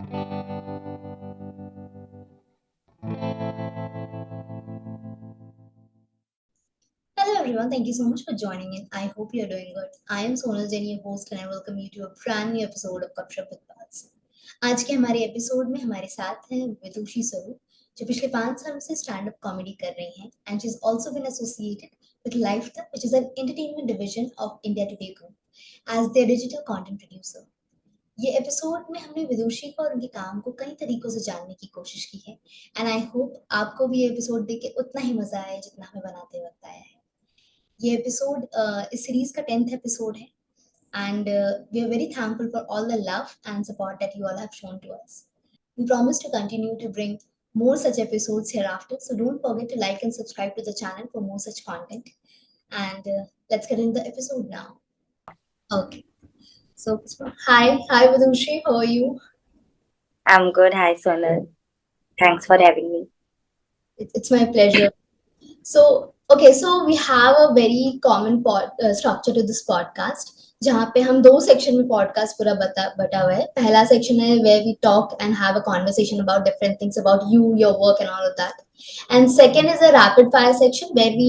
Hello everyone, thank you so much for joining in. I hope you're doing good. I am Sonal Jain, your host, and I welcome you to a brand new episode of Gupshup with Pals. आज के हमारे episode में हमारे साथ हैं विदुषी स्वरूप, जो पिछले 5 सालों से स्टैंड अप कॉमेडी कर रही हैं and she is also been associated with Lifetak which is an entertainment division of India today group as their digital content producer. ये एपिसोड में हमने विदुषी को और उनके काम को कई तरीकों से जानने की कोशिश की है एंड आई होप आपको भी ये एपिसोड देख के उतना ही मजा आया जितना हमें बनाते वक्त आया है. ये एपिसोड इस सीरीज का 10th एपिसोड है and we are very thankful for all the love and support that you all have shown to us. We promise to continue to bring more such episodes hereafter, so don't forget to like and subscribe to the channel for more such content. And let's get into the episode now. Okay. So, hi Vidushi, how are you? I'm good. Hi, Sonal. Thanks for having me. It's my pleasure. So, okay, so we have a very common structure to this podcast. जहाँ पे हम 2 section में podcast पूरा बटा हुआ है. पहला section है where we talk and have a conversation about different things about you, your work and all of that. And second is a rapid fire section where we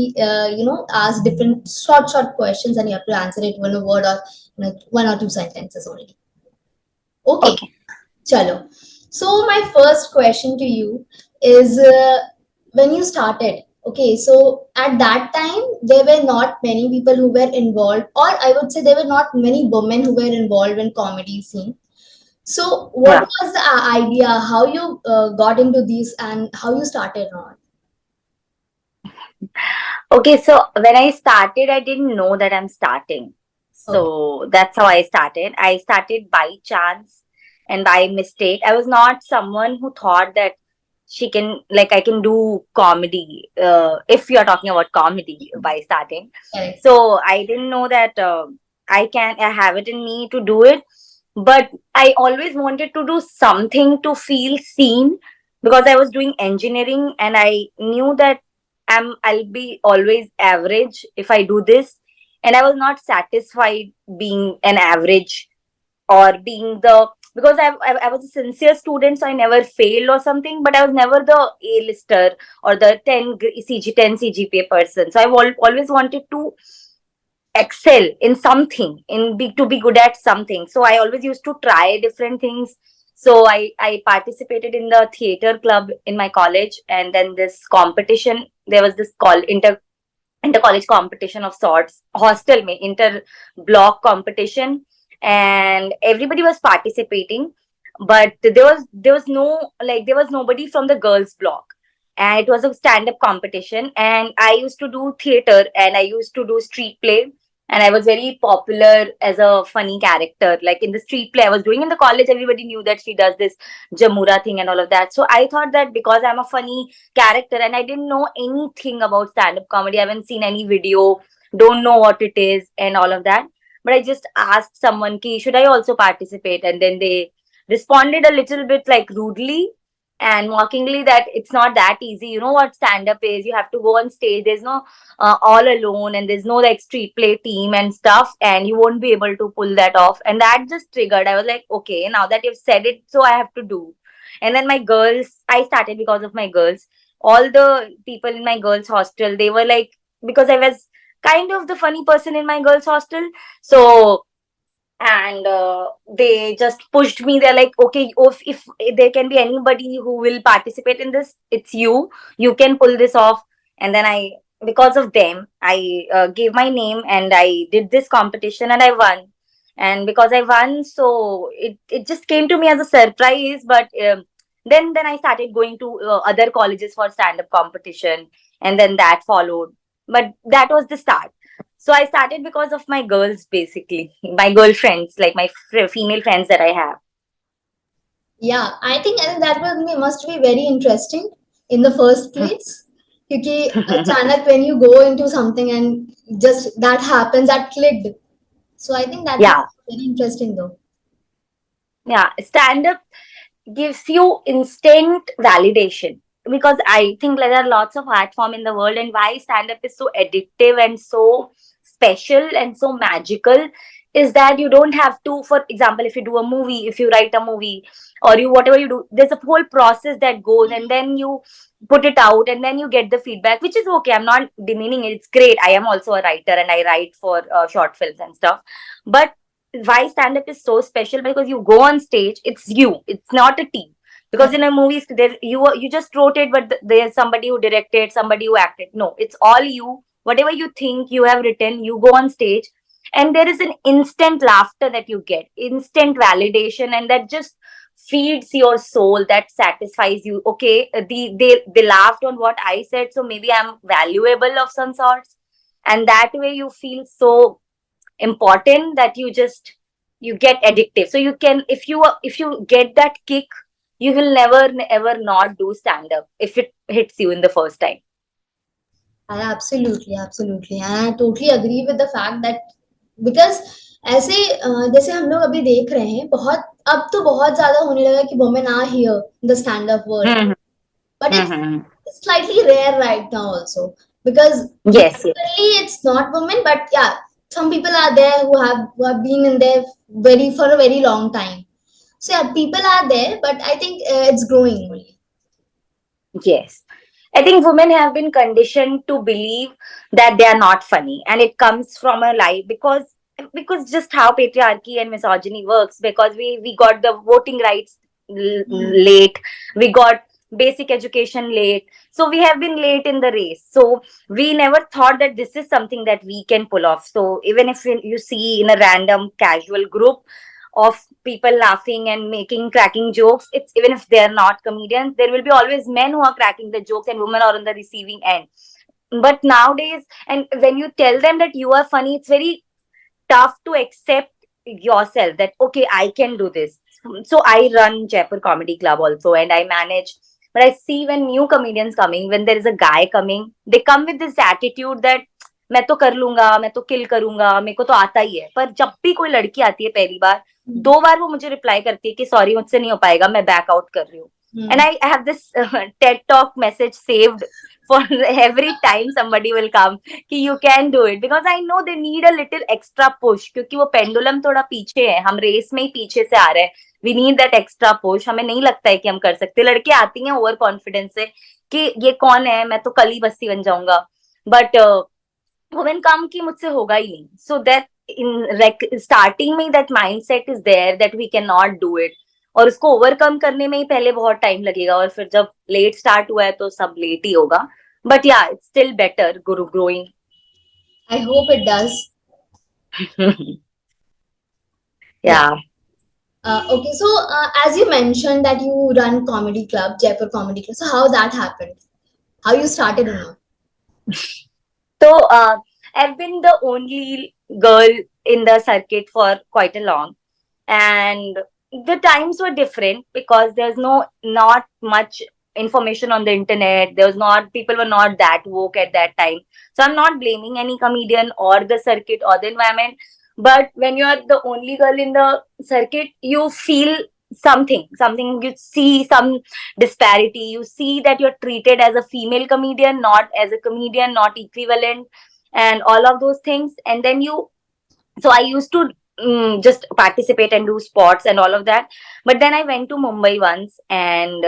ask different short questions and you have to answer it in a word or 1 or 2 sentences only. Okay. Chalo. So my first question to you is when you started. Okay, so at that time, there were not many people who were involved, or I would say there were not many women who were involved in comedy scene. So, what was the idea? How you got into this, and how you started on? Okay, so when I started, I didn't know that I'm starting. So that's how I started. I started by chance and by mistake. I was not someone who thought that I can do comedy, if you're talking about comedy by starting. Correct. So I didn't know that I have it in me to do it. But I always wanted to do something to feel seen because I was doing engineering and I knew that I'll be always average if I do this. And I was not satisfied being an average or being because I was a sincere student, so I never failed or something, but I was never the A-lister or the 10 CGPA person. So I always wanted to excel in something, to be good at something. So I always used to try different things. So I participated in the theater club in my college, and then this competition, there was this inter college competition of sorts, hostel mein inter block competition, and everybody was participating, but there was nobody from the girls block, and it was a stand up competition. And I used to do theater and I used to do street play, and I was very popular as a funny character. Like in the street play I was doing in the college, everybody knew that she does this Jamura thing and all of that. So I thought that because I'm a funny character and I didn't know anything about stand-up comedy, I haven't seen any video, don't know what it is and all of that. But I just asked someone, ki, should I also participate? And then they responded a little bit like rudely and mockingly that it's not that easy. You know what stand-up is? You have to go on stage. There's no all alone, and there's no like street play team and stuff, and you won't be able to pull that off. And that just triggered. I was like, okay, now that you've said it, so I have to do. And then I started because of my girls. All the people in my girls' hostel, they were like, because I was kind of the funny person in my girls' hostel. So, and they just pushed me. They're like, okay, if there can be anybody who will participate in this, it's you can pull this off. And then because of them, I gave my name and I did this competition and I won. And because I won, so it just came to me as a surprise. But then I started going to other colleges for stand-up competition, and then that followed. But that was the start. So I started because of my girls, basically, my girlfriends, like my female friends that I have. Yeah, I think that must be very interesting in the first place. Because अचानक when you go into something and just that happens, that clicked. So I think that's very interesting though. Yeah, stand-up gives you instant validation, because I think there are lots of art form in the world, and why stand-up is so addictive and so special and so magical is that you don't have to, for example, if you do a movie, if you write a movie, or you whatever you do, there's a whole process that goes, and then you put it out, and then you get the feedback, which is okay. I'm not demeaning it. It's great. I am also a writer, and I write for short films and stuff. But why stand up is so special, because you go on stage, it's you, it's not a team. Because Correct. in a movie, there you just wrote it, but there's somebody who directed, somebody who acted. No, it's all you. Whatever you think you have written, you go on stage, and there is an instant laughter that you get, instant validation, and that just feeds your soul, that satisfies you. Okay, they laughed on what I said, so maybe I'm valuable of some sorts. And that way you feel so important that you get addictive. So you can, if you get that kick, you will never ever not do stand up if it hits you in the first time. Absolutely, absolutely, and I totally agree with the fact that because ऐसे जैसे हम लोग अभी देख रहे हैं बहुत, अब तो बहुत ज्यादा होने लगा कि women are here in the stand up world, Hmm. but it's Hmm. slightly rare right now also, because Yes, yes. usually it's not women, but yeah, some people are there who have been in there very for a very long time. So yeah, people are there, but I think it's growing only. Yes. I think women have been conditioned to believe that they are not funny, and it comes from a lie, because just how patriarchy and misogyny works, because we got the voting rights Hmm. late, we got basic education late, so we have been late in the race. So we never thought that this is something that we can pull off. So even if you see in a random casual group of people laughing and making cracking jokes, it's even if they're not comedians, there will be always men who are cracking the jokes and women are on the receiving end. But nowadays, and when you tell them that you are funny, it's very tough to accept yourself that okay, I can do this. So I run Jaipur Comedy Club also, and I manage. But I see when new comedians coming, when there is a guy coming, they come with this attitude that मैं तो कर लूंगा, मैं तो किल करूंगा, मेरे को तो आता ही है. पर जब भी कोई लड़की आती है पहली बार, Hmm. 2 बार वो मुझे रिप्लाई करती है कि सॉरी मुझसे नहीं हो पाएगा, मैं बैक आउट कर रही हूँ. And Hmm. I have this TED Talk message saved for every time somebody will come कि you can do it, because I know they need a little extra push, क्योंकि वो पेंडुलम थोड़ा पीछे है, हम रेस में ही पीछे से आ रहे हैं. We need that extra push. हमें नहीं लगता है कि हम कर सकते. लड़के आती हैं ओवर कॉन्फिडेंस से कि ये कौन है, मैं तो कल ही बस्ती बन जाऊंगा. बट वुमेन कम की मुझसे होगा ही नहीं. सो दैट इन स्टार्टिंग में that mindset is there that we can not do it, और उसको ओवरकम करने में ही पहले बहुत टाइम लगेगा, और फिर जब लेट स्टार्ट हुआ है तो सब लेट ही होगा. बट या it's still better growing. I hope it does. Yeah. Yeah. Okay, so as you mentioned that you run comedy club, Jaipur Comedy Club. So how that happened? How you started and all? So I've been the only girl in the circuit for quite a long, and the times were different because there's not much information on the internet. There was not People were not that woke at that time. So I'm not blaming any comedian or the circuit or the environment. But when you're the only girl in the circuit, you feel something. You see some disparity. You see that you're treated as a female comedian, not as a comedian, not equivalent, and all of those things. And then so I used to just participate and do sports and all of that. But then I went to Mumbai once, and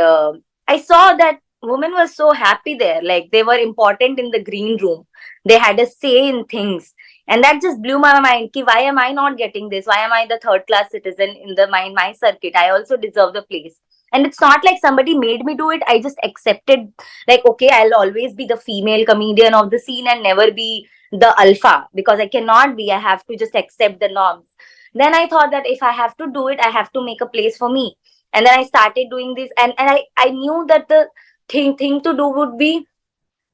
I saw that women were so happy there. Like they were important in the green room. They had a say in things. And that just blew my mind. Ki, why am I not getting this? Why am I the third class citizen in my circuit? I also deserve the place. And it's not like somebody made me do it. I just accepted, like, okay, I'll always be the female comedian of the scene and never be the alpha, because I cannot be. I have to just accept the norms. Then I thought that if I have to do it, I have to make a place for me. And then I started doing this, and I knew that the thing to do would be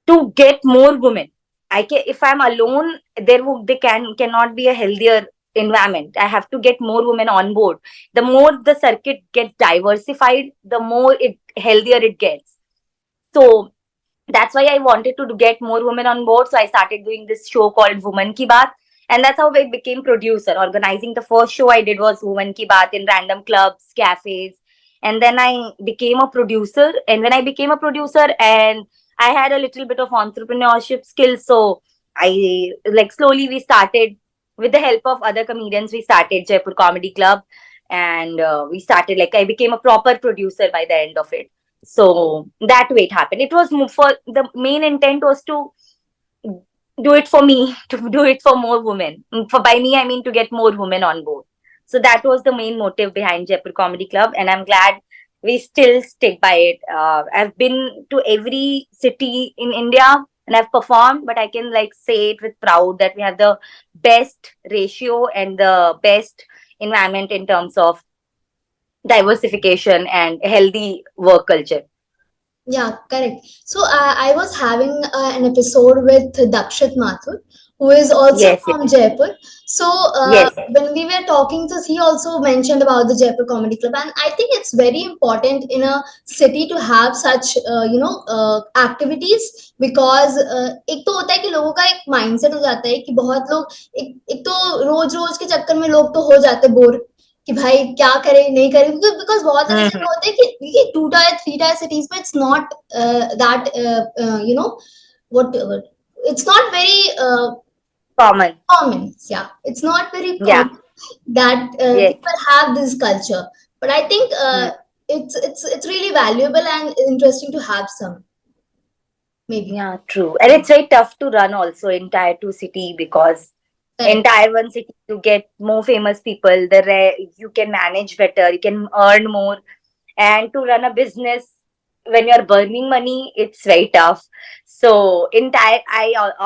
to get more women. If I'm alone, there cannot be a healthier environment. I have to get more women on board. The more the circuit gets diversified, the more it healthier it gets. So that's why I wanted to get more women on board. So I started doing this show called Woman Ki Baat. And that's how I became producer. Organizing the first show I did was Woman Ki Baat in random clubs, cafes. And then I became a producer. And when I became a producer, and I had a little bit of entrepreneurship skills. So I, like, slowly we started. with the help of other comedians, we started Jaipur Comedy Club, and we started, like, I became a proper producer by the end of it. So that way it happened. It was for the main intent was to do it for me, to do it for more women. For by me, I mean to get more women on board. So that was the main motive behind Jaipur Comedy Club, and I'm glad we still stick by it. I've been to every city in India and I've performed, but I can like say it with proud that we have the best ratio and the best environment in terms of diversification and healthy work culture. Yeah, correct. So I was having an episode with Dakshit Mathur, who is also Yes, yes, from Jaipur. So yes. when we were talking to, he also mentioned about the Jaipur Comedy Club, and I think it's very important in a city to have such activities, because एक तो होता है कि लोगों का एक mindset हो जाता है कि बहुत लोग एक तो रोज रोज के चक्कर में लोग तो हो जाते बोर कि भाई क्या करें नहीं करें, बिकॉज बहुत ऐसी Hmm. जगह होते हैं कि ये 2 टायर 3 टायर सिटीज में it's not that you know what it's not very Common. common. Yeah, it's not very Yeah. common that Yes. people have this culture, but I think Hmm. it's really valuable and interesting to have some, maybe. Yeah, true. And it's very tough to run also in tier two city, because in Correct. tier one city you get more famous people, you can manage better, you can earn more, and to run a business when you're burning money, it's very tough. So in tier,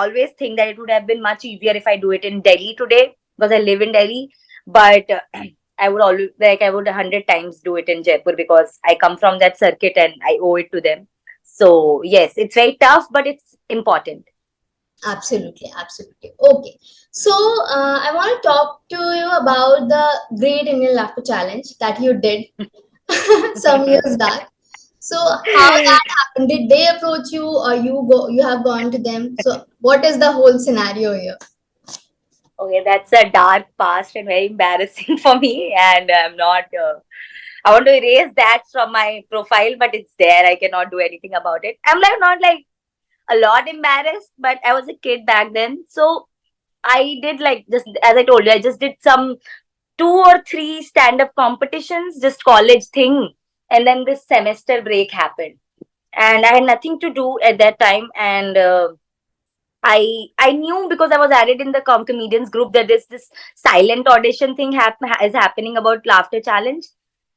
always think that it would have been much easier if I do it in Delhi today, because I live in Delhi. But I would always, like, I would 100 times do it in Jaipur, because I come from that circuit and I owe it to them. So yes, it's very tough, but it's important. Absolutely, absolutely. Okay. So, I want to talk to you about the Great Indian Laughter Challenge that you did some years back. So, how that happened? Did they approach you, or you have gone to them? So, what is the whole scenario here? Okay, that's a dark past and very embarrassing for me, and I'm not. I want to erase that from my profile, but it's there. I cannot do anything about it. I'm like not like a lot embarrassed, but I was a kid back then, so I did, like, just as I told you, I just did some 2 or 3 stand-up competitions, just college thing, and then this semester break happened, and I had nothing to do at that time, and I knew, because I was added in the comedians group, that this silent audition thing is happening about laughter challenge,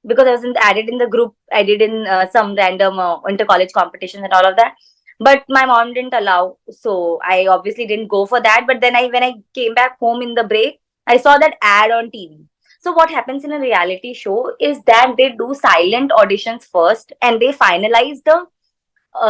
because I wasn't added in the group. I did in some random inter college competitions and all of that, but my mom didn't allow, so I obviously didn't go for that. But then when I came back home in the break, I saw that ad on TV. So what happens in a reality show is that they do silent auditions first, and they finalize the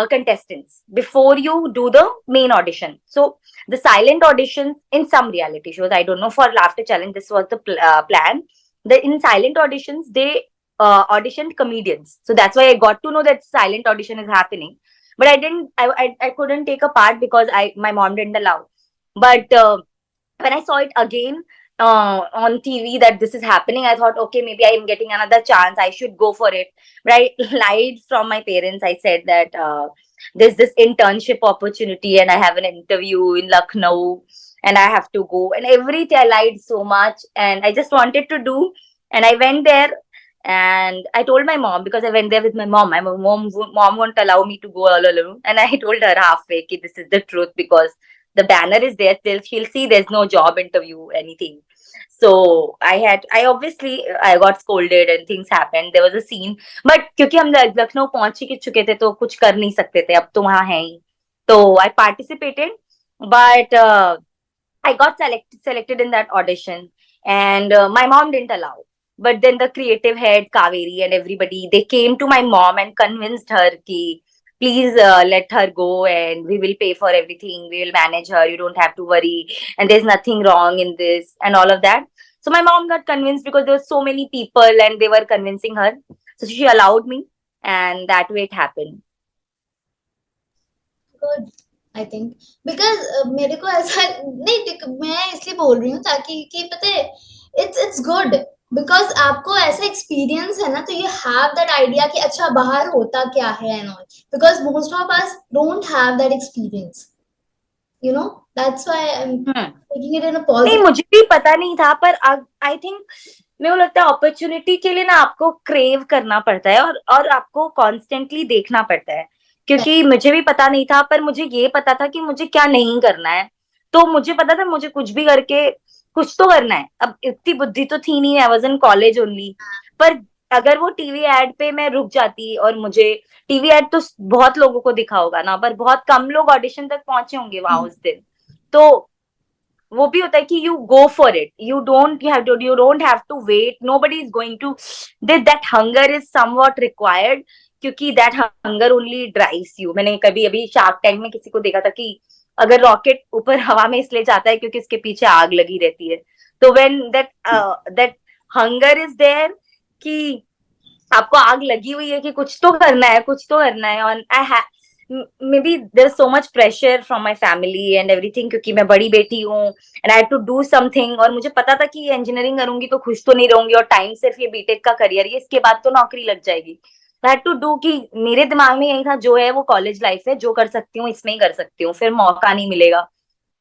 contestants before you do the main audition. So the silent audition in some reality shows, I don't know, for Laughter Challenge, this was the plan. The in silent auditions, they auditioned comedians. So that's why I got to know that silent audition is happening. But I didn't, I couldn't take a part because my mom didn't allow. But when I saw it again on TV that this is happening, I thought, okay, maybe I am getting another chance. I should go for it. But I lied from my parents. I said that there's this internship opportunity and I have an interview in Lucknow and I have to go. And everything, I lied so much and I just wanted to do. And I went there and I told my mom, because I went there with my mom. My mom won't allow me to go all alone. And I told her halfway, ki this is the truth, because the banner is there, still she'll see there's no job interview, anything. So I obviously I got scolded and things happened. There was a scene, but क्योंकि हम लखनऊ पहुंच ही चुके थे तो कुछ कर नहीं सकते थे, अब तो वहां है ही. तो I participated, but I got selected in that audition, and my mom didn't allow. But then the creative head Kaveri and everybody, they came to my mom and convinced her ki please let her go and we will pay for everything. We will manage her. You don't have to worry. And there's nothing wrong in this and all of that. So my mom got convinced because there were so many people and they were convincing her. So she allowed me, and that way it happened. Good, I think, because मेरे को ऐसा नहीं मैं इसलिए बोल रही हूँ ताकि कि पता है it's good, because आपको ऐसा एक्सपीरियंस है ना, तो you have that idea कि अच्छा बाहर होता क्या है and all, because most of us don't have that experience. That's why I'm hmm taking it in a नहीं, positive. मुझे भी पता नहीं था, पर आई थिंक मेरे को लगता है अपॉर्चुनिटी के लिए ना आपको क्रेव करना पड़ता है, और आपको कॉन्स्टेंटली देखना पड़ता है। क्योंकि मुझे भी पता नहीं था, पर मुझे ये पता था कि मुझे क्या नहीं करना है। तो मुझे पता था मुझे कुछ भी करके कुछ तो करना है। अब इतनी बुद्धि तो थी नहीं, I was in college only. पर अगर वो टीवी एड पे मैं रुक जाती, और मुझे टीवी एड तो बहुत लोगों को दिखा होगा ना, पर बहुत कम लोग ऑडिशन तक पहुंचे होंगे वहां उस दिन। तो वो भी होता है कि you go for it, you don't have to wait, nobody is going to, that hunger is somewhat required. क्योंकि that hunger only drives you. मैंने कभी अभी शार्क टैंक में किसी को देखा था कि अगर रॉकेट ऊपर हवा में इसलिए जाता है क्योंकि इसके पीछे आग लगी रहती है। तो when that hunger is there, कि आपको आग लगी हुई है कि कुछ तो करना है, कुछ तो करना है। और I may be there so much pressure from my family and everything, क्योंकि मैं बड़ी बेटी हूँ and I had to do something. और मुझे पता था कि इंजीनियरिंग करूंगी तो खुश तो नहीं रहूंगी, और टाइम सिर्फ ये बीटेक का करियर, ये इसके बाद तो नौकरी लग जाएगी। आई हैड टू डू, कि मेरे दिमाग में यही था जो है वो कॉलेज लाइफ है, जो कर सकती हूँ इसमें ही कर सकती हूँ, फिर मौका नहीं मिलेगा।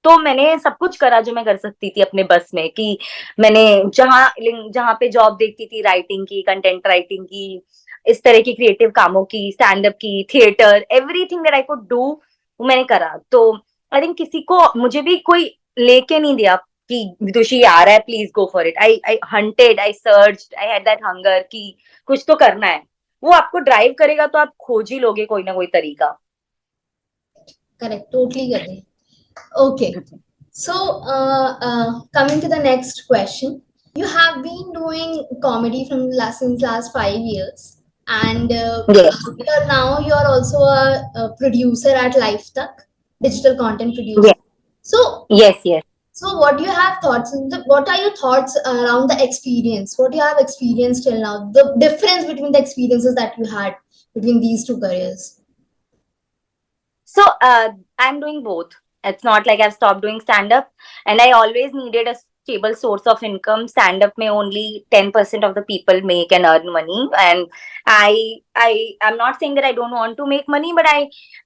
तो मैंने सब कुछ करा जो मैं कर सकती थी अपने बस में। कि मैंने जहाँ जहाँ पे जॉब देखती थी, राइटिंग की, कंटेंट राइटिंग की, इस तरह की क्रिएटिव कामों की, स्टैंड अप की, theatre, everything that I could do वो मैंने करा। तो आई थिंक किसी को, मुझे भी कोई लेके नहीं दिया कि विदुषी आ रहा है, please go for it. I hunted, I searched, I had that hunger कि कुछ तो करना है। वो आपको ड्राइव करेगा तो आप खोज ही लोगे कोई ना कोई तरीका। Correct, totally agree. Okay, so coming to the next question, you have been doing comedy from since last 5 years, and Yes, you're also a producer at Lifetuck, digital content producer. yes, So, yes, yes. what do you have thoughts? What are your thoughts around the experience? What you have experienced till now? The difference between the experiences that you had between these two careers. So I'm doing both. It's not like I've stopped doing stand up, and I always needed a stable source of income. Stand up may only 10% of the people make and earn money, and I'm not saying that I don't want to make money, but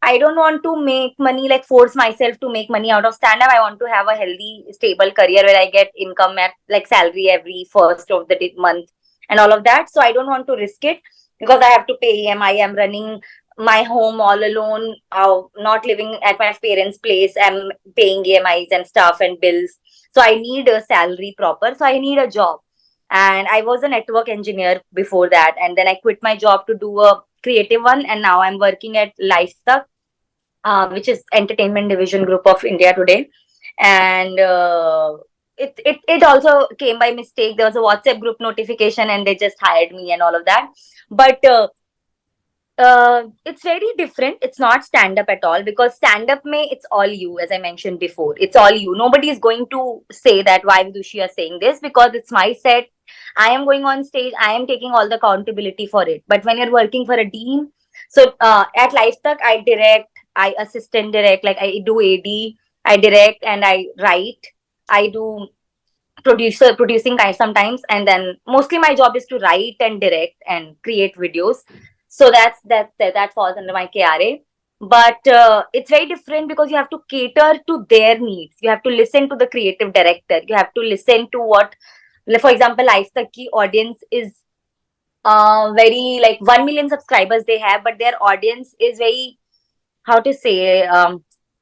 I don't want to make money, like force myself to make money out of stand up. I want to have a healthy, stable career where I get income at like salary every first of the month and all of that. So I don't want to risk it because I have to pay EMI. I'm running my home all alone, not living at my parents' place. I'm paying EMIs and stuff and bills. So I need a salary proper. So I need a job. And I was a network engineer before that. And then I quit my job to do a creative one. And now I'm working at Lifestuck, which is entertainment division group of India Today. And it also came by mistake. There was a WhatsApp group notification and they just hired me and all of that. But it's very different. It's not stand up at all, because stand up may it's all you, as I mentioned before. It's all you. Nobody is going to say that why Vidushi are saying this, because it's my set. I am going on stage. I am taking all the accountability for it. But when you're working for a team, so at Lifestuck, I direct, I assistant direct, like I do AD, I direct and I write. I do producing kind sometimes, and then mostly my job is to write and direct and create videos. So that falls under my KRA. But it's very different because you have to cater to their needs. You have to listen to the creative director. You have to listen to what, like, for example, Lifestuck ki audience is very like 1 million subscribers they have, but their audience is very, how to say,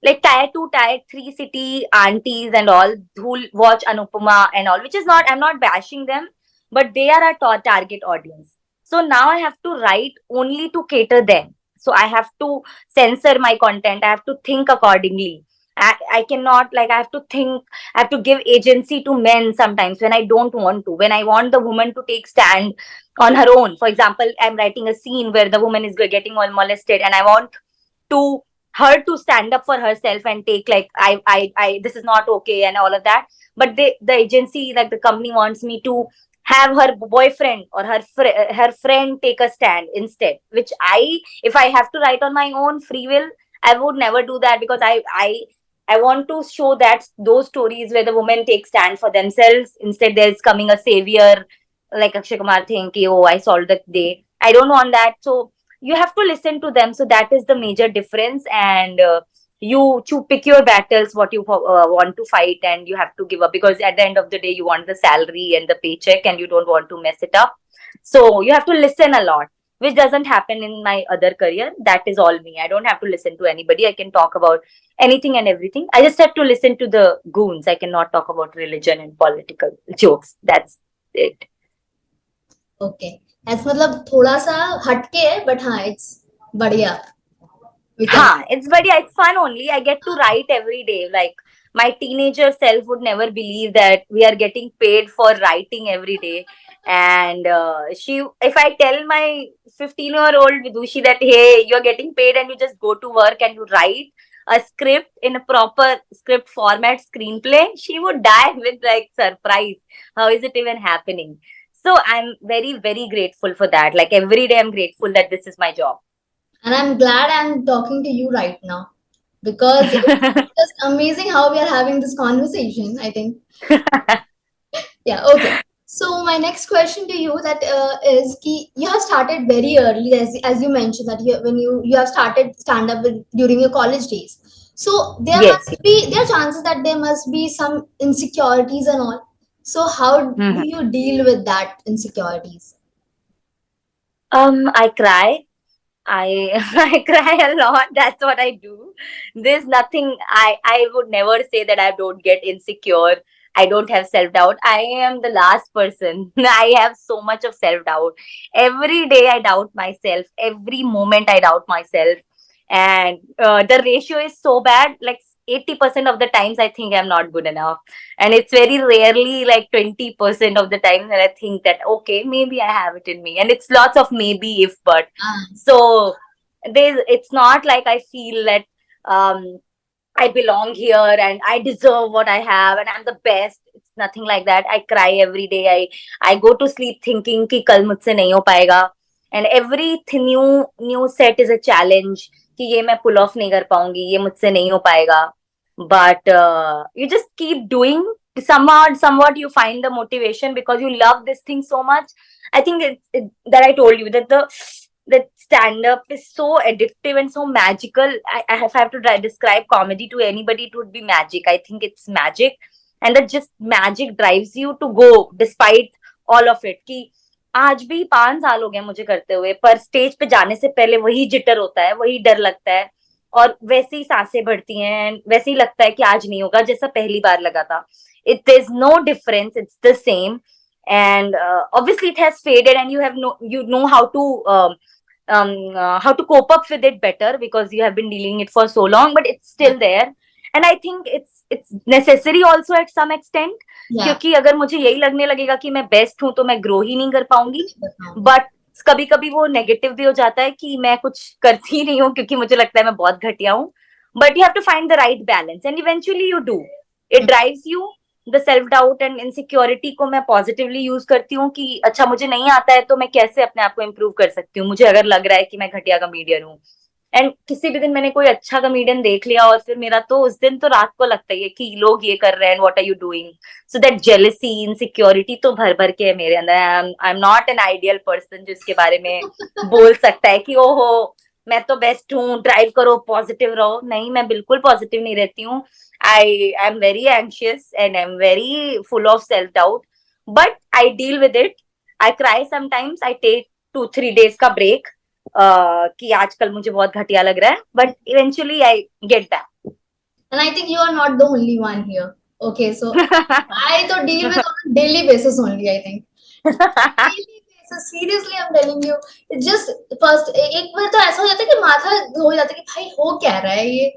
like tier 2, tier 3 city aunties and all who watch Anupama and all, which is not, I'm not bashing them, but they are our target audience. So now I have to write only to cater them. So I have to censor my content. I have to think accordingly. I cannot, like, I have to think, I have to give agency to men sometimes when I don't want to. When I want the woman to take stand on her own. For example, I'm writing a scene where the woman is getting all molested and I want to her to stand up for herself and take, like, I this is not okay and all of that. But the agency, like the company, wants me to have her boyfriend or her friend take a stand instead, which if I have to write on my own free will, I would never do that, because I want to show that those stories where the women take stand for themselves, instead there's coming a savior like Akshay Kumar thinking, oh, I solved the day. I don't want that. So you have to listen to them. So that is the major difference. And you pick your battles, what you want to fight, and you have to give up, because at the end of the day you want the salary and the paycheck and you don't want to mess it up. So you have to listen a lot, which doesn't happen in my other career. That is all me. I don't have to listen to anybody. I can talk about anything and everything. I just have to listen to the goons. I cannot talk about religion and political jokes. That's it. Okay, ऐसा मतलब थोड़ा सा हटके है, but हाँ it's बढ़िया. We can. Ha, it's but yeah, it's fun only. I get to write every day. Like my teenager self would never believe that we are getting paid for writing every day. And if I tell my 15-year-old Vidushi that, hey, you're getting paid and you just go to work and you write a script in a proper script format screenplay, she would die with like surprise. How is it even happening? So I'm very, very grateful for that. Like every day, I'm grateful that this is my job. And I'm glad I'm talking to you right now, because it's just amazing how we are having this conversation, I think. Yeah, okay. So my next question to you that is ki you have started very early, as you mentioned that you have started stand up during your college days. So Yes. there are chances that there must be some insecurities and all. So how do you deal with that insecurities? I cry. I I cry a lot. That's what I do. There's nothing. I would never say that I don't get insecure. I don't have self doubt. I am the last person. I have so much of self doubt. Every day I doubt myself. Every moment I doubt myself, and the ratio is so bad. Like 80% of the times I think I'm not good enough, and it's very rarely like 20% of the time that I think that okay, maybe I have it in me, and it's lots of maybe if but. Ah, So it's not like I feel that I belong here and I deserve what I have and I'm the best. It's nothing like that. I cry every day. I go to sleep thinking कि कल मुझसे नहीं हो पाएगा. And every new set is a challenge कि ये मैं pull off नहीं कर पाऊंगी, ये मुझसे नहीं हो पाएगा. But you just keep doing. Somewhat you find the motivation because you love this thing so much. I think that I told you that that stand up is so addictive and so magical. If I have to describe comedy to anybody, it would be magic. I think it's magic, and that just magic drives you to go despite all of it. कि आज भी 5 साल हो गए मुझे करते हुए, पर स्टेज पे जाने से पहले वही जिटर होता है, वही डर लगता है, और वैसे ही सांसें बढ़ती हैं, वैसे ही लगता है कि आज नहीं होगा जैसा पहली बार लगा था. It is no difference. It's the same, and obviously it has faded, and you know how to cope up with it better because you have been dealing it for so long, but it's still there. And I think it's necessary also at some extent. yeah. क्योंकि अगर मुझे यही लगने लगेगा कि मैं best हूं तो मैं ग्रो ही नहीं कर पाऊंगी. बट कभी कभी वो नेगेटिव भी हो जाता है कि मैं कुछ करती ही नहीं हूँ क्योंकि मुझे लगता है मैं बहुत घटिया हूँ. But you have to find the right balance and eventually you do. It drives you. The self doubt and insecurity को मैं पॉजिटिवली यूज करती हूँ कि अच्छा मुझे नहीं आता है तो मैं कैसे अपने आप को इम्प्रूव कर सकती हूँ. मुझे अगर लग रहा है कि मैं घटिया कॉमेडियन हूँ एंड किसी भी दिन मैंने कोई अच्छा कॉमेडियन देख लिया और फिर मेरा तो उस दिन तो रात को लगता ही है कि लोग ये कर रहे हैं, what are you doing. So that jealousy insecurity तो भर भर के है मेरे अंदर. I am not an ideal person जिसके बारे में बोल सकता है कि ओहो मैं तो बेस्ट हूँ, ड्राइव करो, पॉजिटिव रहो. नहीं, मैं बिल्कुल पॉजिटिव नहीं रहती हूँ. I am very anxious and I'm very full of self-doubt, but I deal with it. I cry sometimes. I take 2-3 days का break कि आजकल मुझे बहुत घटिया लग रहा है, but eventually I get back. And I think you are not the only one here. Okay, so I तो deal with on a daily basis only, I think. Daily basis, seriously I'm telling you. It just first एक बार तो ऐसा हो जाता है कि माथा हो जाता है कि भाई हो क्या रहा है, ये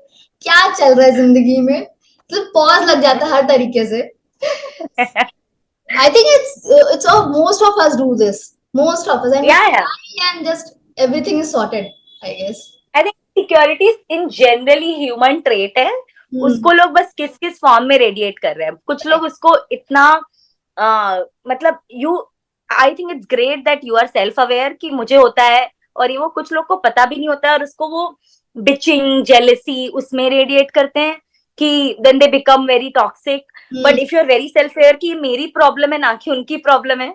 क्या चल रहा है जिंदगी में. तो पॉज लग जाता है हर तरीके से. I think it's most of us do this. Most of us. And Yeah. and just everything is sorted, I guess. I think security in generally human trait है. उसको लोग बस किस किस फॉर्म में रेडिएट कर रहे हैं. कुछ लोग उसको इतना मतलब I think it's great that you are self aware कि मुझे होता है, और ये वो कुछ लोग को पता भी नहीं होता है और उसको वो बिचिंग जेलसी उसमें रेडिएट करते हैं कि then they become very toxic. But if you are very self aware कि मेरी प्रॉब्लम है ना कि उनकी प्रॉब्लम है,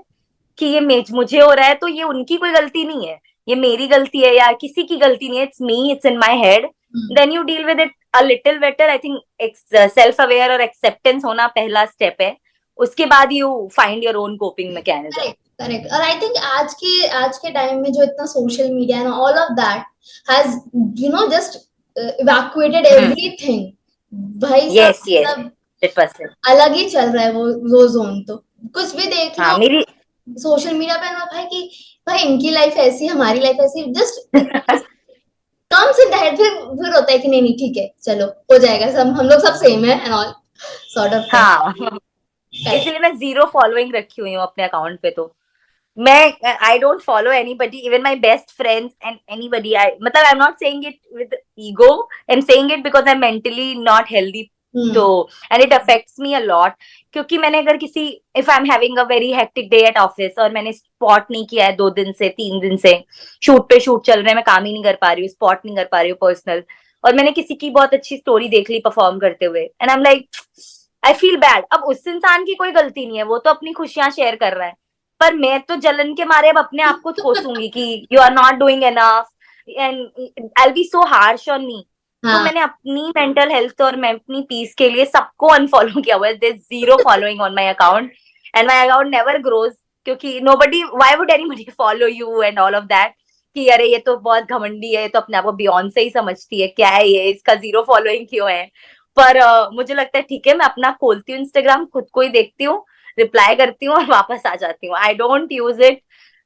कि ये मुझे हो रहा है तो ये उनकी कोई गलती नहीं है, ये मेरी गलती है या किसी की गलती नहीं है, it's me, it's in my head. Then you deal with it a little better. I think self aware और एक्सेप्टेंस होना पहला स्टेप है. उसके बाद you find your own coping mechanism. Correct correct. और आई थिंक आज के टाइम में जो इतना social media and all of that has just evacuated everything. भाई साहब यस यस, मतलब 100%. अलग ही चल रहा है वो जोन। तो कुछ भी देख हाँ लो मेरी सोशल मीडिया पे ना भाई कि भाई इनकी लाइफ ऐसी हमारी लाइफ ऐसी, जस्ट कम्स इन दैट। फिर होता है कि नहीं नहीं ठीक है चलो हो जाएगा, सब हम लोग सब सेम है and all sort of thing. हाँ करेक्ट। इसलिए मैं 0 फॉलोइंग रखी हुई हूँ अपने अकाउंट पे. तो मैं I don't follow anybody, even my best friends and anybody. I मतलब I am not saying it with ego, I am saying it because I am mentally not healthy. तो and it affects me a lot. क्योंकि मैंने अगर किसी, if I am having a very hectic day at office और मैंने spot नहीं किया है 2 दिन से 3 दिन से, शूट पे शूट चल रहे हैं, मैं काम ही नहीं कर पा रही हूँ, स्पॉट नहीं कर पा रही हूँ पर्सनल, और मैंने किसी की बहुत अच्छी स्टोरी देख ली परफॉर्म करते हुए, and I am like I feel bad. अब उस इंसान की कोई गलती नहीं है, वो तो अपनी खुशियां शेयर कर रहा है, पर मैं तो जलन के मारे अब अपने आप को कोसूंगी कि you are not doing enough and I be so harsh on me. तो हाँ मैंने अपनी मेंटल हेल्थ और मैं अपनी पीस के लिए सबको अनफॉलो किया हुआ है. There is 0 following on my account and my account never grows. क्योंकि nobody, why would anybody follow you and all of that, कि अरे ये तो बहुत घमंडी है, ये तो अपने आप को बियॉन्से ही समझती है, क्या है ये, इसका 0 फॉलोइंग क्यों है. पर मुझे लगता है ठीक है, मैं अपना खोलती हूँ इंस्टाग्राम, खुद को ही देखती हूँ, रिप्लाई करती हूँ और वापस आ जाती हूँ. I don't use it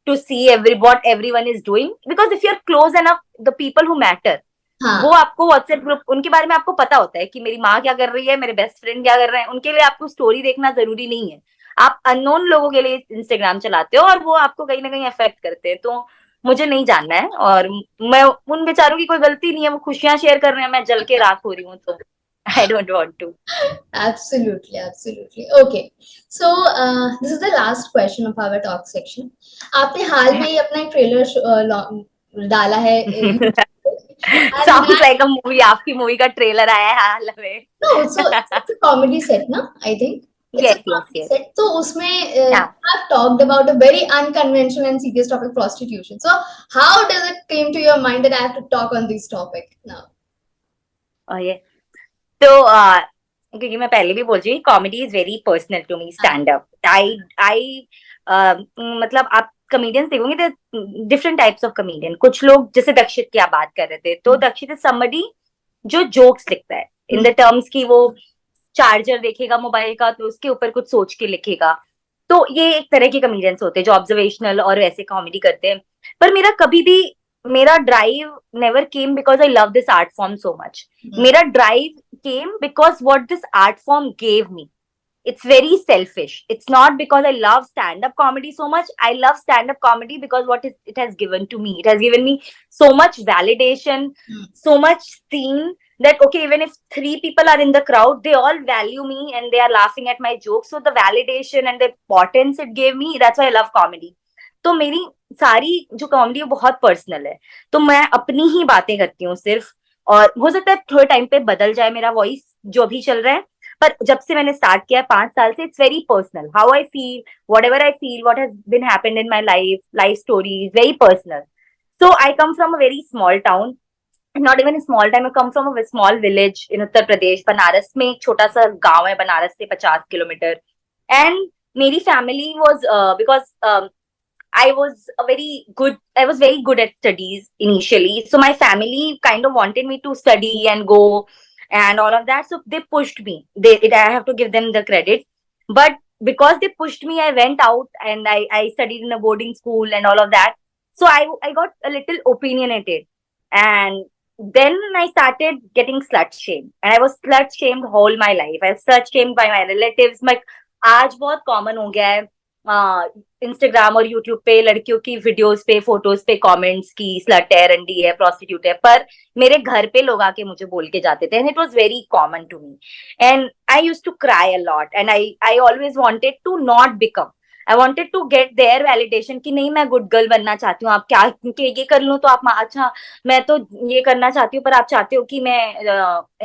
to see every what everyone is doing, because if you are close enough, the people who matter, वो हाँ आपको व्हाट्सएप ग्रुप, उनके बारे में आपको पता होता है कि मेरी माँ क्या कर रही है, मेरे बेस्ट फ्रेंड क्या कर रहे हैं. उनके लिए आपको स्टोरी देखना जरूरी नहीं है. आप अननोन लोगों के लिए इंस्टाग्राम चलाते हो और वो आपको कहीं ना कहीं अफेक्ट करते हैं. तो मुझे नहीं जानना है, और मैं, उन बेचारों की कोई गलती नहीं है, वो खुशियां शेयर कर रहे हैं, मैं जल के राख हो रही हूँ. तो I don't want to. absolutely absolutely okay. So this is the last question of our talk section. आपने हाल में ही अपना एक ट्रेलर डाला है YouTube पे, and sounds like a movie. आपकी मूवी का ट्रेलर आया है हाल में. no, so it's a comedy set, na? I think it's a yes yes comedy yes. set. तो उसमें हाँ. I've talked about a very unconventional and serious topic, prostitution. So how does it came to your mind that I have to talk on this topic now? और ये तो क्योंकि मैं पहले भी बोल रही हूँ, comedy is very personal to me. Stand up, I मतलब आप कॉमेडियंस देखोगे तो डिफरेंट टाइप्स ऑफ कॉमेडियन. कुछ लोग, जैसे दक्षित की आप बात कर रहे थे, तो दक्षित इज समबडी जो जोक्स लिखता है इन द टर्म्स की वो चार्जर देखेगा मोबाइल का तो उसके ऊपर कुछ सोच के लिखेगा. तो ये एक तरह के कॉमेडियंस होते हैं जो ऑब्जर्वेशनल और वैसे कॉमेडी करते हैं. पर मेरा कभी भी, मेरा drive never came because I love this art form so much. मेरा drive came because what this art form gave me. It's very selfish. It's not because I love stand-up comedy so much. I love stand-up comedy because it has given to me. It has given me so much validation, so much seen that okay, even if 3 people are in the crowd, they all value me and they are laughing at my jokes. So the validation and the importance it gave me, that's why I love comedy. तो मेरी सारी जो comedy है बहुत personal है. तो मैं अपनी ही बातें करती हूँ सिर्फ, और हो सकता है थोड़े टाइम पे बदल जाए मेरा वॉइस जो भी चल रहा है, पर जब से मैंने स्टार्ट किया 5 साल से, it's very personal. How I feel, whatever I feel, what has been happened in my life, life stories, very personal. So I come from a very small town, not even small time, I come from a small village in Uttar Pradesh. Banaras में एक छोटा सा गांव है, बनारस से 50 kilometre. And मेरी family was because I was very good at studies initially. So my family kind of wanted me to study and go and all of that. So they pushed me. I have to give them the credit. But because they pushed me, I went out and I studied in a boarding school and all of that. So I got a little opinionated. And then I started getting slut shamed. And I was slut shamed whole my life. I was slut shamed by my relatives. My आज बहुत common हो गया है Instagram और YouTube पे लड़कियों की videos पे, फोटोज पे कमेंट्स की स्लट है, रंडी है, प्रोस्टिट्यूट है. पर मेरे घर पे लोग आके मुझे बोल के जाते थे, and it was very common to me. And I used to cry a lot and I always wanted to not become, I wanted to get their validation कि नहीं मैं गुड गर्ल बनना चाहती हूँ. आप क्या, क्योंकि ये कर लूं तो आप, अच्छा मैं तो ये करना चाहती हूँ पर आप चाहते हो कि मैं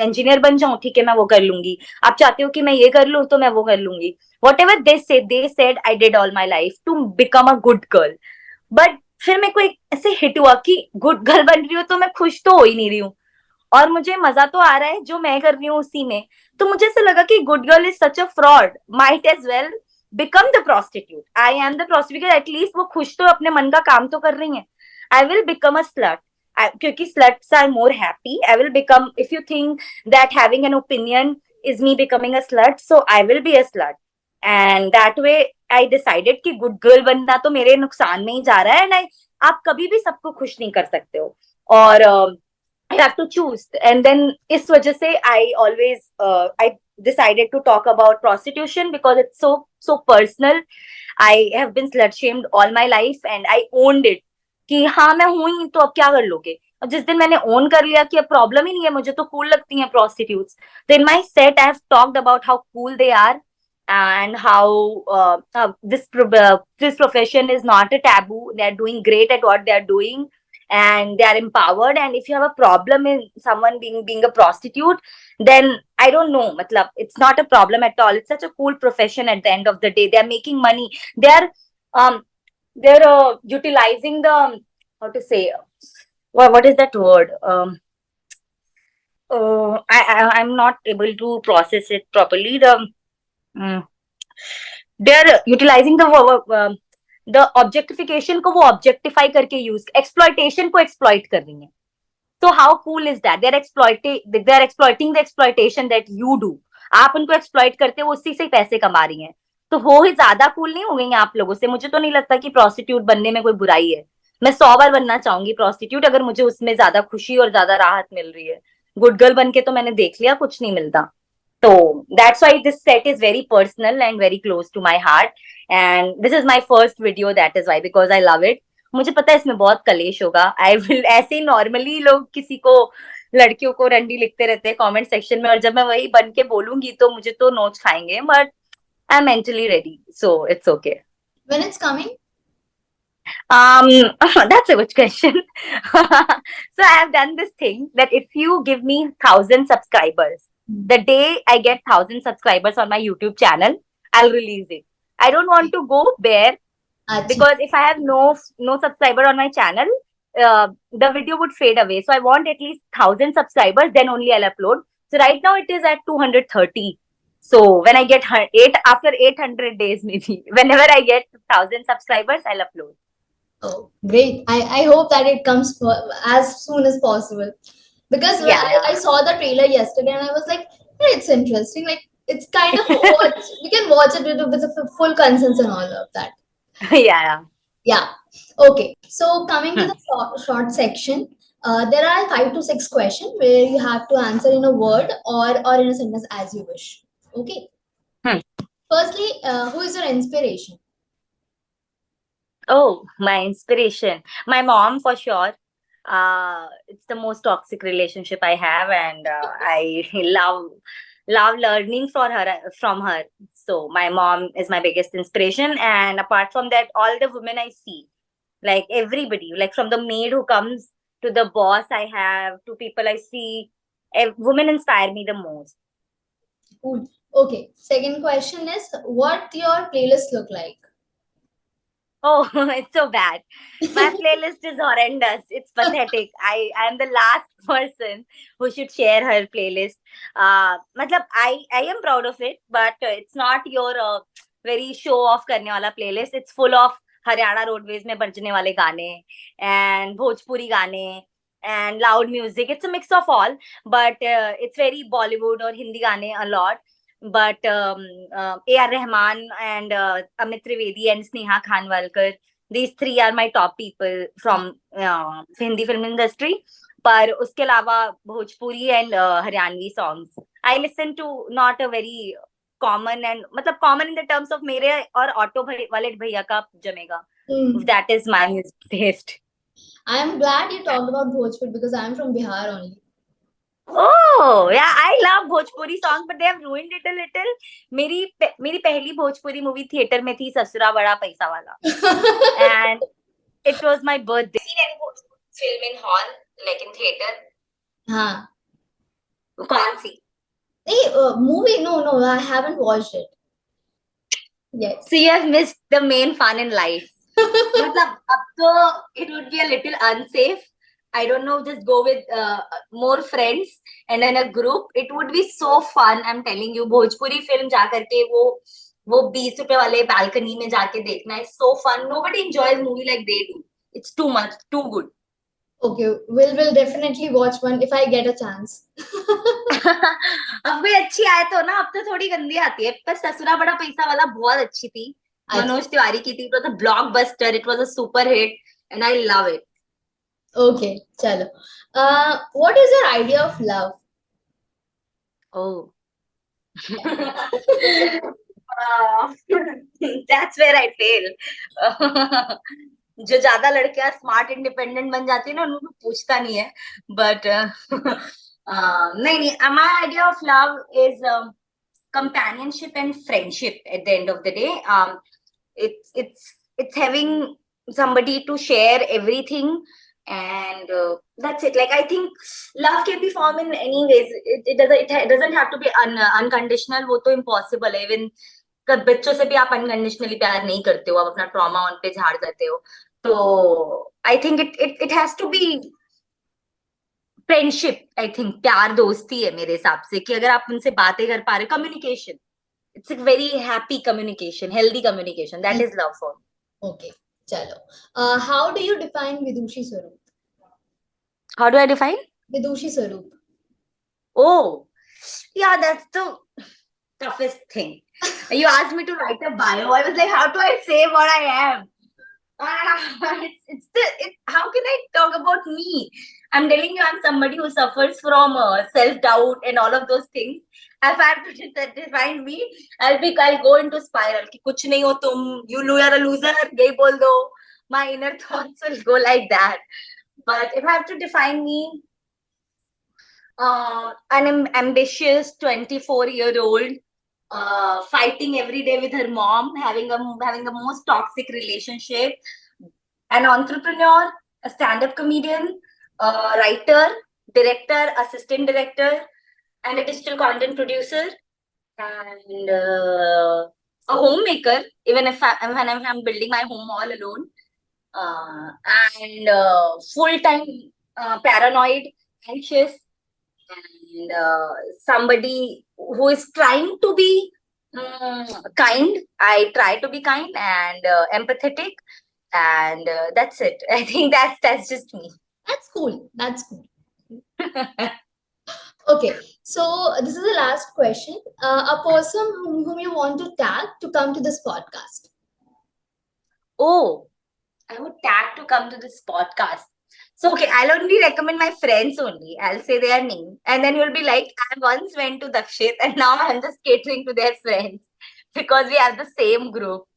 इंजीनियर बन जाऊं, ठीक है मैं वो कर लूंगी. आप चाहते हो कि मैं ये कर लूं तो मैं वो कर लूंगी. Whatever they said I did all my life to become a good girl. But फिर मेरे को एक ऐसे हिट हुआ कि गुड गर्ल बन रही हूँ तो मैं खुश तो हो ही नहीं रही हूँ. और मुझे मजा तो आ रहा है जो मैं कर रही हूँ उसी में. तो मुझे ऐसा लगा कि good girl is such a fraud, might as well become the prostitute. I am the prostitute, at least वो खुश तो अपने मन का काम तो कर रही है. I will become a slut, क्योंकि sluts are more happy. I will become, if you think that having an opinion is me becoming a slut, so I will be a slut. And that way I decided कि good girl बनना तो मेरे नुकसान में ही जा रहा है. And आप कभी भी सबको खुश नहीं कर सकते हो. और I have to choose. And then इस वजह से I decided to talk about prostitution because it's so personal. I have been slut shamed all my life and I owned it. कि हाँ मैं हूं ही, तो अब क्या कर लोगे. और जिस दिन मैंने ओन कर लिया कि अब प्रॉब्लम ही नहीं है, मुझे तो कूल लगती हैं prostitutes. तो in my set I have talked about how cool they are and how this profession is not a taboo. They are doing great at what they are doing and they are empowered. And if you have a problem in someone being a prostitute, then I don't know, matlab, it's not a problem at all. It's such a cool profession. At the end of the day, they are making money. Um they're utilizing the, how to say, what is that word, I'm not able to process it properly. Mm, they're utilizing the objectification को वो objectify करके use, exploitation को exploit कर रही हैं. So how cool is that? They're exploiting the exploitation that you do. आप उनको exploit करते हो, उसी से ही पैसे कमा रही हैं. तो वो ही ज्यादा cool नहीं हो गई आप लोगों से. मुझे तो नहीं लगता कि prostitute बनने में कोई बुराई है. मैं 100 बार बनना चाहूंगी prostitute अगर मुझे उसमें ज्यादा खुशी और ज्यादा राहत मिल रही है. गुड गर्ल बन के तो मैंने देख लिया कुछ नहीं मिलता. So that's why this set is very personal and very close to my heart. And this is my first video, that is why, because I love it. मुझे पता है इसमें बहुत कलेश होगा. आई विल, ऐसे ही नॉर्मली लोग किसी को, लड़कियों को रंडी लिखते रहते हैं कमेंट सेक्शन में, और जब मैं वही बन के बोलूंगी तो मुझे तो नोच खाएंगे. But I am mentally ready, so it's okay. When it's coming? That's a good question. So I have done this thing that if you give me 1,000 subscribers, the day I get 1,000 subscribers on my YouTube channel, I'll release it. I don't want to go bare because if I have no subscriber on my channel, the video would fade away. So I want at least 1,000 subscribers, then only I'll upload. So right now it is at 230. So when I get after 800 days, maybe whenever I get 1,000 subscribers, I'll upload. Oh, great. I hope that it comes as soon as possible. Because I saw the trailer yesterday and I was like, hey, it's interesting. Like, it's kind of, we can watch it with a full consent and all of that. Yeah. Yeah. Okay. So coming to the short section, there are 5 to 6 questions where you have to answer in a word or in a sentence as you wish. Okay. Firstly, who is your inspiration? Oh, my inspiration. My mom, for sure. It's the most toxic relationship I have, and I love learning from her. So my mom is my biggest inspiration, and apart from that, all the women I see, like everybody, like from the maid who comes to the boss I have to people I see, women inspire me the most. Cool. Okay. Second question is, what your playlist look like? Oh, it's so bad. My playlist is horrendous. It's pathetic. I am the last person who should share her playlist. Matlab, I am proud of it, but it's not your very show off करने वाला playlist. It's full of Haryana roadways में बजने वाले गाने and Bhojpuri गाने and loud music. It's a mix of all, but it's very Bollywood or Hindi गाने a lot. But A.R. Rahman and Amit Trivedi and Sneha Khanwalkar, these three are my top people from Hindi film industry. पर उसके अलावा Bhojpuri and Haryanvi songs. I listen to not a very common and मतलब common in the terms of मेरे और auto वाले भैया का जमेगा. That is my music taste. I am glad you talked about Bhojpuri because I am from Bihar only. Oh, yeah, I love Bhojpuri songs, but they have ruined it a little. मेरी पहली Bhojpuri movie theatre में थी ससुरा बड़ा पैसा वाला. And it was my birthday. Seen any Bhojpuri film in hall, like in theater? हाँ. कौन सी? Movie? No, I haven't watched it. Yes. So you have missed the main fun in life. मतलब अब तो it would be a little unsafe. I don't know, just go with more friends and in a group. It would be so fun. I'm telling you, Bhojpuri film जा करके वो 20 रुपए वाले balcony में जाके देखना is so fun. Nobody enjoys movie like they do. It's too much, too good. Okay, we'll definitely watch one if I get a chance. अब भी अच्छी आए तो ना, अब तो थोड़ी गंदी आती है, पर ससुरा बड़ा पैसा वाला बहुत अच्छी थी, मनोज तिवारी की थी. It was a blockbuster, it was a super hit and I love it. Okay, chalo. What is your idea of love? Oh. That's where I fail. जो ज्यादा लड़कियां स्मार्ट इंडिपेंडेंट बन जाती है ना, उनको पूछता नहीं है. बट नहीं, my idea of love is companionship and friendship at the end of the day. It's having somebody to share everything, and that's it. Like, I think love can be formed in any ways. It doesn't have to be unconditional. वो तो impossible है. Even बच्चों से भी आप unconditionally प्यार नहीं करते हो, आप अपना ट्रॉमा उन पे झाड़ देते हो. तो I think it has to be friendship. I think प्यार दोस्ती है मेरे हिसाब से, कि अगर आप उनसे बातें कर पा रहे, communication, it's a very happy communication, healthy communication. That is love for me. Okay, chalo. How do you define Vidushi Swarup? How do I define? Vidushi Swarup. Oh, yeah, that's the toughest thing. You asked me to write a bio. I was like, how do I say what I am? How can I talk about me? I'm telling you, I'm somebody who suffers from self-doubt and all of those things. If I have to define me, I'll go into spiral. कि कुछ नहीं हो तुम, you are a loser, यही बोल दो. My inner thoughts will go like that. But if I have to define me, an ambitious 24-year-old, fighting every day with her mom, having the most toxic relationship, an entrepreneur, a stand-up comedian, a writer, director, assistant director, and a digital content producer, and a homemaker, even if when I'm building my home all alone, and full-time paranoid, anxious, and somebody who is trying to be kind. I try to be kind and empathetic, and that's it. I think that's just me. That's cool. That's cool. Okay, so this is the last question. A person whom you want to tag to come to this podcast. Oh, I would tag to come to this podcast. So, okay, I'll only recommend my friends only. I'll say their name. And then you'll be like, I once went to Dakshit and now I'm just catering to their friends because we have the same group.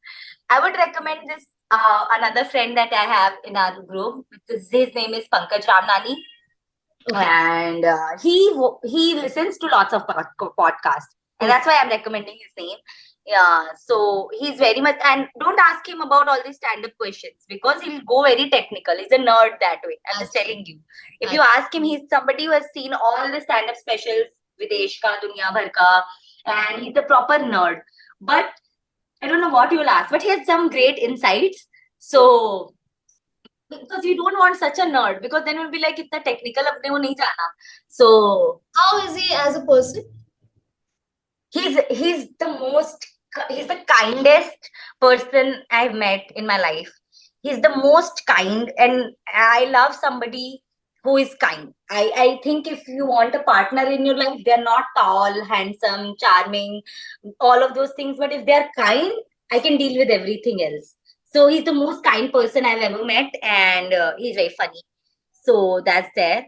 I would recommend this another friend that I have in our group. His name is Pankaj Ramnani. Okay. And he listens to lots of podcasts. And that's why I'm recommending his name. Yeah, so he's very much, and don't ask him about all these stand-up questions because he'll go very technical. He's a nerd that way. I'm just telling you. If you ask him, he's somebody who has seen all the stand-up specials, Videsh ka, Duniya Bhar ka, and he's a proper nerd. But I don't know what you'll ask, but he has some great insights. So, because you don't want such a nerd, because then you'll be like, itna technical apne wo nahi jana. So, how is he as a person? He's the kindest person I've met in my life. He's the most kind, and I love somebody who is kind. I think if you want a partner in your life, they're not tall, handsome, charming, all of those things. But if they're kind, I can deal with everything else. So he's the most kind person I've ever met, and he's very funny. So that's there.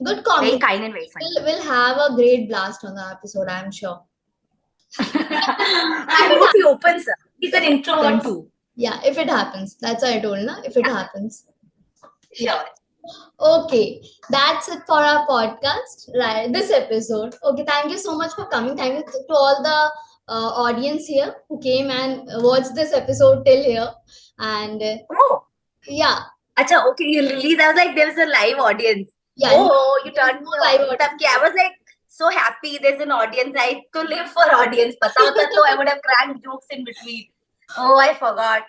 Good comment. Very kind and very funny. We'll have a great blast on the episode, I'm sure. I hope he opens up. He's an introvert too. Yeah, if it happens. That's what I told, na? If it happens. Sure. Okay, that's it for our podcast, right? This episode. Okay, thank you so much for coming. Thank you to all the audience here who came and watched this episode till here. And Oh, yeah. Acha, okay, you release. I was like, there's a live audience. Yeah. Oh, you turned me live on. I was like, so happy there's an audience. I to live for audience. Pata hota to I would have cracked jokes in between. Oh, I forgot.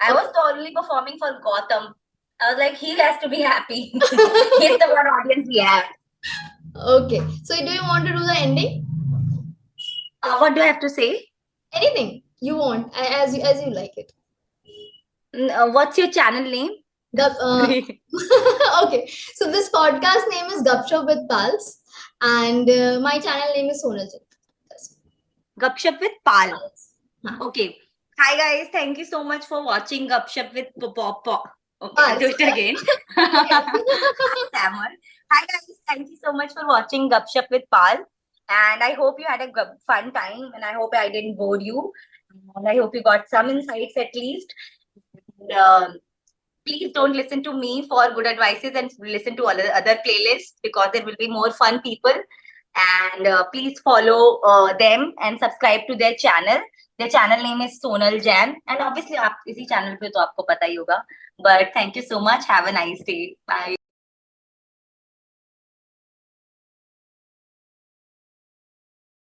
I was totally performing for Gautam. I was like, he has to be happy. He's the one audience we have. Okay. So do you want to do the ending? What do I have to say? Anything you want, as you like it. What's your channel name? Okay. So this podcast name is Gupshup with Pals, and my channel name is Sonal Jain. That's Gupshup with Pal. Pals. Huh. Okay. Hi guys, thank you so much for watching Gupshup with Pop. Okay, I'll Pals. do it again. Stammer. Hi guys, thank you so much for watching Gupshup with Pal. And I hope you had a fun time, and I hope I didn't bore you. And I hope you got some insights at least. And, please don't listen to me for good advices and listen to other playlists, because there will be more fun people. And please follow them and subscribe to their channel. Their channel name is Sonal Jain, and obviously आप इसी channel पे तो आपको पता ही होगा. But thank you so much. Have a nice day. Bye.